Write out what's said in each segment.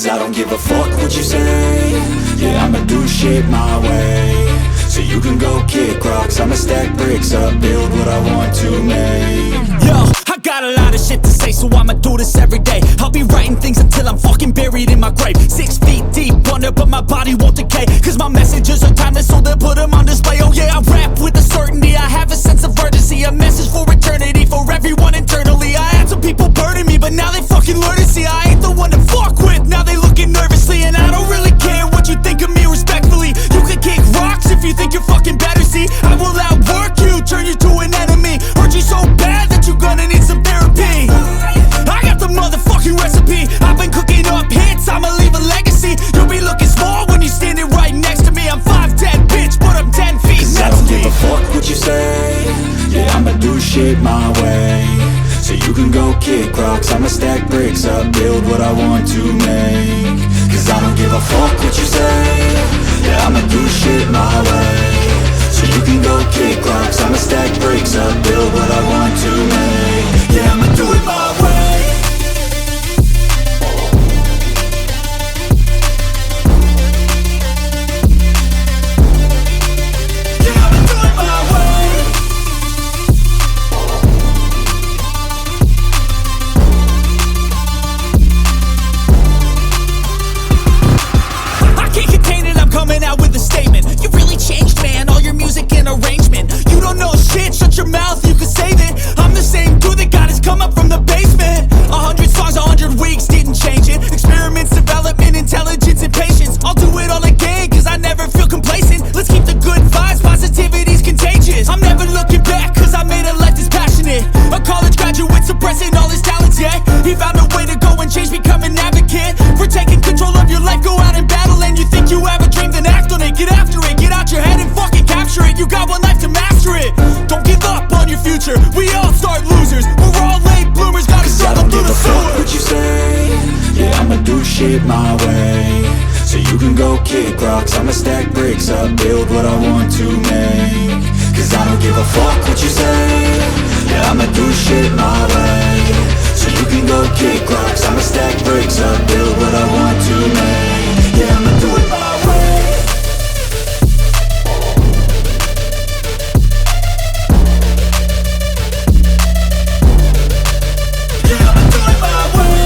Cause I don't give a fuck what you say. Yeah, I'ma do shit my way. So you can go kick rocks, I'ma stack bricks up, build what I want to make. Yo, I got a lot of shit to say, so I'ma do this every day. I'll be writing things until I'm fucking buried in my grave. 6 feet deep under, but my body won't decay. Cause my messages are timeless, so they'll put them on display. Oh yeah, I rap with a certainty, I have a sense of urgency. A message for eternity, for everyone internally. I had some people burning me, but now they fucking learn to see I ain't the one to fuck with, now they looking nervously. And I don't really care what you think of me, respectfully. You can kick rocks if you think you're fucking better, see. I will outwork you, turn you to an enemy. Hurt you so bad that you're gonna need some therapy. I got the motherfucking recipe. I've been cooking up hits, I'ma leave a legacy. You'll be looking small when you're standing right next to me. I'm 5'10", bitch, but I'm 10 feet Cause next I don't to give me. a fuck what you say. Yeah, I'ma do shit my way. So you can go kick rocks, I'ma stack bricks up, build what I want to make. Cause I don't give a fuck what you say. Yeah, I'ma do shit my way. So you can go kick rocks, I'ma stack bricks up, build what I want to make. Yeah, I'ma do it my way. Yeah, I'ma do it my way. I can't contain it, I'm coming out with a statement. You really changed, man, all your music and arrangement. You don't know shit, shut your mouth, you can save it. I'm the same dude that got his come up from the basement. 100 songs, 100 weeks, didn't change it. Experiments, development, intelligence, and patience. I'll do it all again, cause I never feel complacent. Let's keep the good vibes, positivity's contagious. I'm never looking back, cause I made a life that's passionate. A college graduate suppressing all his talents, yeah. He found a way to go and change, become an advocate. For taking control of your life, go out and battle. And you think you have a dream, then act on it. Get after it, get out your head and fucking capture it. You got one life to master it. Don't give up on your future, we all start losers. We're all late bloomers, gotta Cause I struggle don't through give the a fuck sewer. what you say. Yeah, I'ma do shit my way. So you can go kick rocks, I'ma stack bricks up, build what I want to make. Cause I don't give a fuck what you say. Yeah, I'ma do shit my way. So you can go kick rocks, I'ma stack bricks up, build what I want to make. Yeah, I'ma do it my way. Yeah, I'ma do it my way.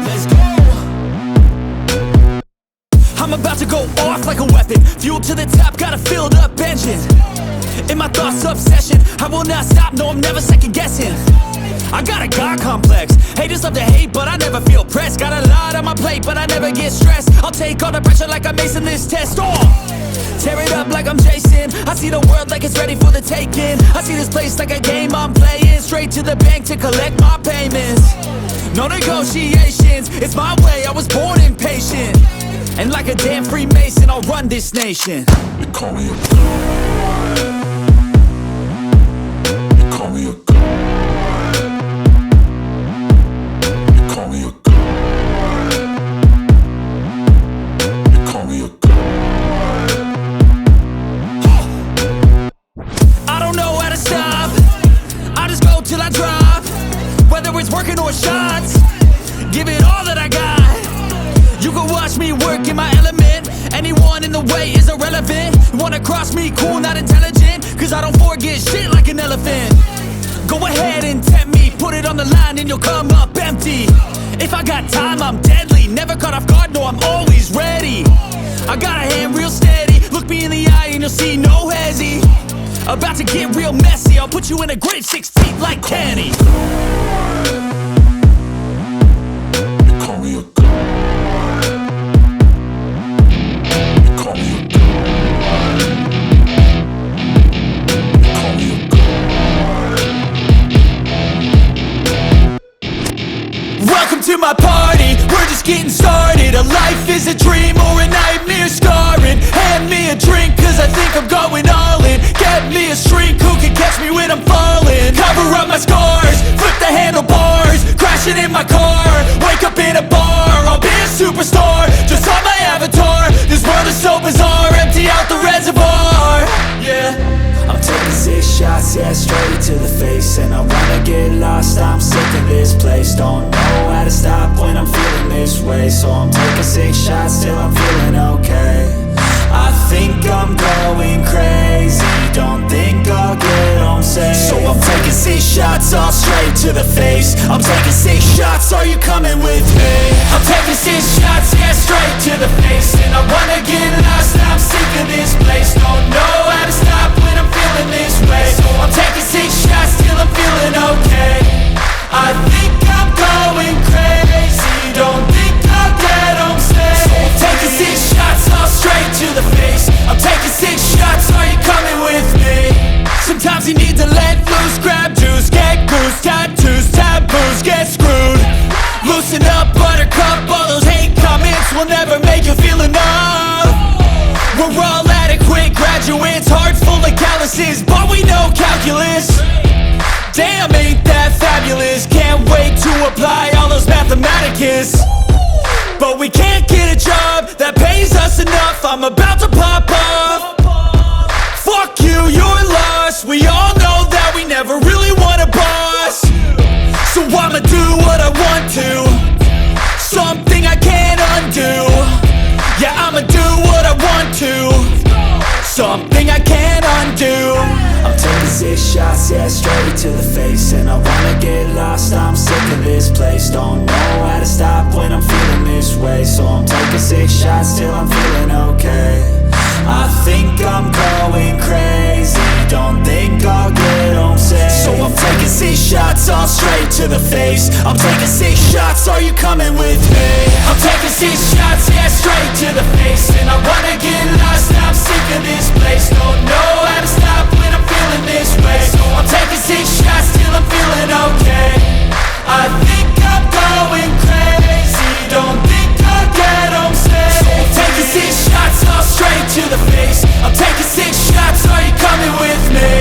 Let's go. I'm about to go off like a weapon. Fuel to the top, got a filled up engine. In my thoughts, obsession. I will not stop, no, I'm never second guessing. I got a God complex. Haters love to hate, but I never feel pressed. Got a lot on my plate, but I never get stressed. I'll take all the pressure like I'm acing this test. Tear it up like I'm Jason. I see the world like it's ready for the taking. I see this place like a game I'm playing. Straight to the bank to collect my payments. No negotiations, it's my way, I was born impatient. And like a damn Freemason, I'll run this nation. They call me a god. They call me a god. They call me a god. They call me a god. I don't know how to stop, I just go till I drop. Whether it's working or shots, give it all that I got. You can watch me work in my element. Anyone in the way is irrelevant. You wanna cross me, cool, not intelligent. Cause I don't forget shit like an elephant. Go ahead and tempt me, put it on the line and you'll come up empty. If I got time, I'm deadly. Never caught off guard, no, I'm always ready. I got a hand real steady. Look me in the eye and you'll see no hezzy. About to get real messy. I'll put you in a grave 6 feet like Kenny. They call me a god. They call me a god. dream or a nightmare scarring. Hand me a drink cause I think I'm going all in. Get me a shrink who can catch me when I'm falling. Cover up my scars, flip the handlebars, crashing in my car, wake up in a bar. I'll be a superstar, just on my avatar. This world is so bizarre, empty out the reservoir. Yeah, I'm taking 6 shots, yeah, straight to the face. And I wanna get lost, I'm sick of this place. Don't know how to stop when I'm feeling this way. So I'm taking 6 shots till I'm feeling okay. I think I'm going crazy, don't think I'll get home safe. So I'm taking 6 shots, all straight to the face. I'm taking 6 shots, are you coming with me? I'm taking 6 shots, yeah, straight to the face. And I wanna get lost, I'm sick of this place. Don't know how to stop when I'm feeling this way. So I'm taking 6 shots till I'm feeling okay. I think I'm going crazy, don't think I'll get home safe. So I'm taking 6 shots, all straight to the face. I'm taking 6 shots, are you coming with me? Sometimes you need to let loose, grab juice, get goose, tattoos, taboos, get screwed. Loosen up, buttercup, all those hate comments will never make you feel enough. We're all adequate graduates, heart full of calluses, but we know calculus. Damn, ain't that fabulous? Can't wait to apply all those mathematicus. But we can't get a job that pays us enough. I'm about to pop off. Fuck you, you're lost. We all know that we never really want a boss. So I'ma do what I want to, something I can't undo. Yeah, I'ma do what I want to, something I can't undo. I'm taking 6 shots, yeah, straight to the face. And I wanna get lost, I'm sick of this place. Don't know how to stop when I'm feeling this way. So I'm taking 6 shots till I'm feeling okay. I think I'm going crazy, don't think I'll get home safe. So I'm taking 6 shots, all straight to the face. I'm taking 6 shots, are you coming with me? I'm taking 6 shots, yeah, straight to the face. And I wanna get lost, I'm sick of this place. Don't know how to stop when I'm feeling this way. So I'm taking 6 shots till I'm feeling okay. I think I'm going crazy, don't think I'll get home safe. So I'm taking 6 shots, all straight to the face. I'm taking 6 shots, are you coming with me?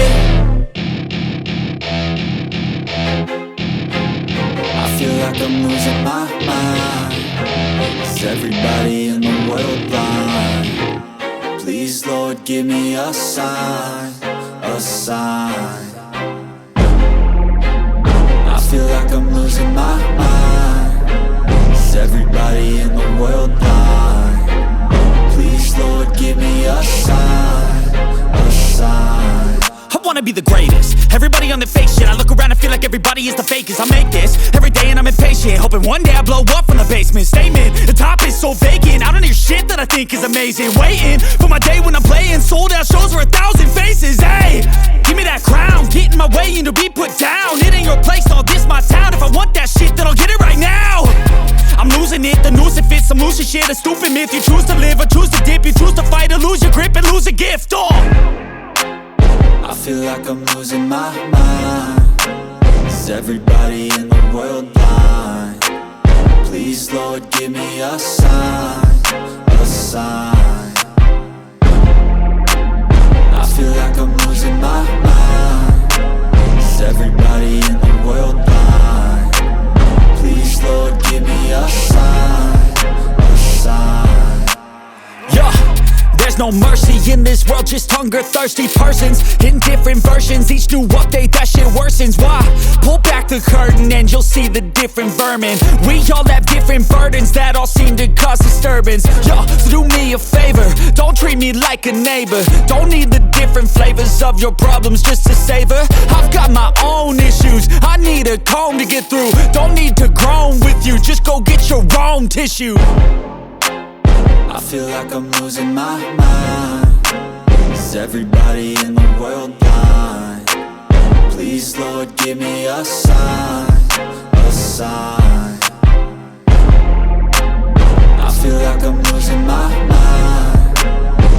I feel like I'm losing my mind. Is everybody in the world blind? Please, Lord, give me a sign, a sign. I feel like I'm losing my mind. Is everybody in the world blind? Please, Lord, give me a sign, a sign. I wanna be the greatest. Everybody on the fake shit. I look around and feel like everybody is the fakest. I make this every day and I'm impatient, hoping one day I blow up from the basement. Statement, the top is so vacant. I don't hear shit that I think is amazing. Waiting for my day when I'm playing sold out shows for 1,000 faces. Hey, give me that crown, get in my way and to be put down. It ain't your place, all this my town. If I want that shit, then I'll get it right now. I'm losing it, the noose it fits, some losing shit, a stupid myth. You choose to live or choose to dip, you choose to fight or lose your grip and lose a gift. I feel like I'm losing my mind. Is everybody in the world blind? Please, Lord, give me a sign, a sign. I feel like I'm losing my mind. Is everybody in the world blind? Please, Lord, give me a sign, a sign. Yeah, there's no mercy in this world, just hunger-thirsty persons in different versions. Each new update, that shit worsens. Why? Pull back the curtain and you'll see the different vermin. We all have different burdens that all seem to cause disturbance. Yo, so do me a favor, don't treat me like a neighbor. Don't need the different flavors of your problems just to savor. I've got my own issues, I need a comb to get through. Don't need to groan with you, just go get your own tissue. I feel like I'm losing my mind. Is everybody in the world blind? Please, Lord, give me a sign, a sign. I feel like I'm losing my mind.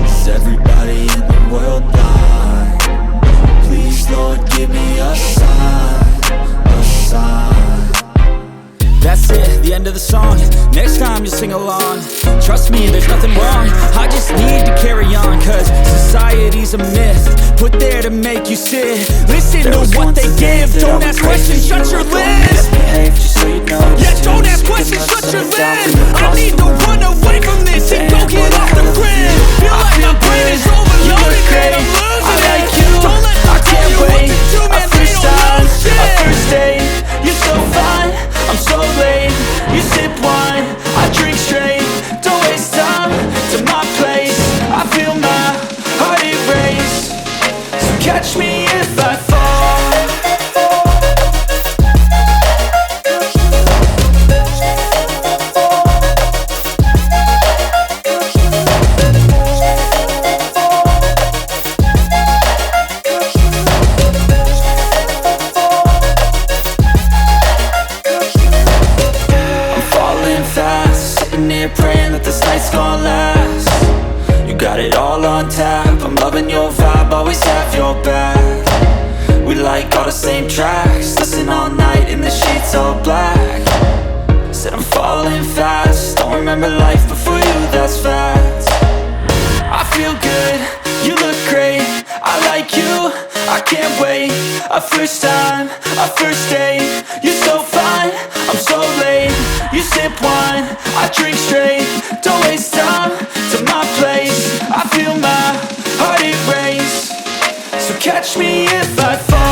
Is everybody in the world blind? Please, Lord, give me a sign, a sign. That's it, the end of the song. Next time you sing along. Trust me, there's nothing wrong, I just need to carry on. Cause society's a myth, put there to make you sit. Listen to what they give, don't ask questions, shut your lips. Behave just so you know. Yeah, don't ask questions, shut your lips. I need to run away from this and go get off the grid. Feel like my brain is overloaded, man, I'm losing it. Don't let them tell you what to do, man, they don't know shit. A first date, you're so fine, I'm so late. You sip wine, I drink straight. Don't waste time to my place. I feel my heart erase. So catch me if I fall. Praying that this night's gonna last. You got it all on tap, I'm loving your vibe, always have your back. We like all the same tracks, listen all night in the sheets all black. Said I'm falling fast, don't remember life before you, that's fact. I feel good, you look great, I like you, I can't wait. A first time, a first date, you're so fine, I'm so late. You sip wine, I drink straight. Don't waste time to my place. I feel my heart erase. So catch me if I fall.